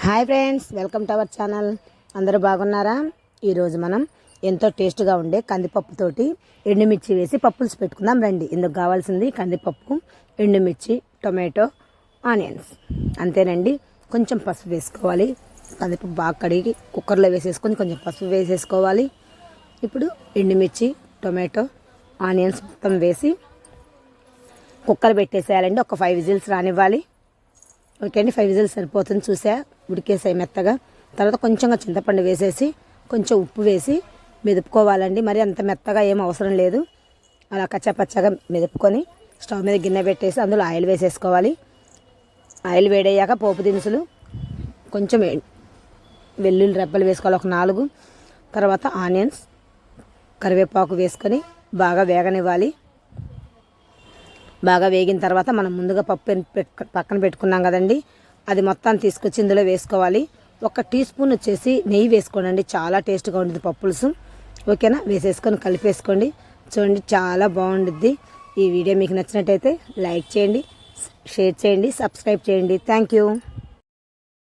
Hi friends, welcome to our channel. అందరూ బాగున్నారా? ఈరోజు మనం ఎంతో టేస్ట్గా ఉండే కందిపప్పుతోటి ఎండుమిర్చి వేసి పప్పులు పెట్టుకుందాం రండి. ఇందుకు కావాల్సింది కందిపప్పు, ఎండుమిర్చి, టొమాటో, ఆనియన్స్, అంతేనండి. కొంచెం పసుపు వేసుకోవాలి. కందిపప్పు బాగా కడిగి కుక్కర్లో వేసేసుకొని కొంచెం పసుపు వేసేసుకోవాలి. ఇప్పుడు ఎండుమిర్చి, టొమాటో, ఆనియన్స్ మొత్తం వేసి కుక్కర్ పెట్టేసేయాలండి. ఒక 5 విజిల్స్ రానివ్వాలి. ఓకే అండి, 5 విజిల్స్ సరిపోతుంది. చూసా, ఉడికేసాయి మెత్తగా. తర్వాత కొంచెంగా చింతపండు వేసేసి కొంచెం ఉప్పు వేసి మెదుపుకోవాలండి. మరి అంత మెత్తగా ఏం అవసరం లేదు. అలా కచ్చాపచ్చగా మెదుపుకొని స్టవ్ మీద గిన్నె పెట్టేసి అందులో ఆయిల్ వేసేసుకోవాలి. ఆయిల్ వేడయ్యాక పోపు దినుసులు, కొంచెం వెల్లుల్లి రెబ్బలు వేసుకోవాలి, ఒక 4. తర్వాత ఆనియన్స్, కరివేపాకు వేసుకొని బాగా వేగనివ్వాలి. బాగా వేగిన తర్వాత మనం ముందుగా పప్పు పక్కన పెట్టుకున్నాం కదండి, అది మొత్తం తీసుకొచ్చి ఇందులో వేసుకోవాలి. 1 టీ స్పూన్ వచ్చేసి నెయ్యి వేసుకోండి, చాలా టేస్ట్గా ఉంటుంది పప్పులుసు. ఓకేనా? వేసేసుకొని కలిపేసుకోండి. చూడండి, చాలా బాగుంటుంది. ఈ వీడియో మీకు నచ్చినట్టయితే లైక్ చేయండి, షేర్ చేయండి, సబ్స్క్రైబ్ చేయండి. Thank you.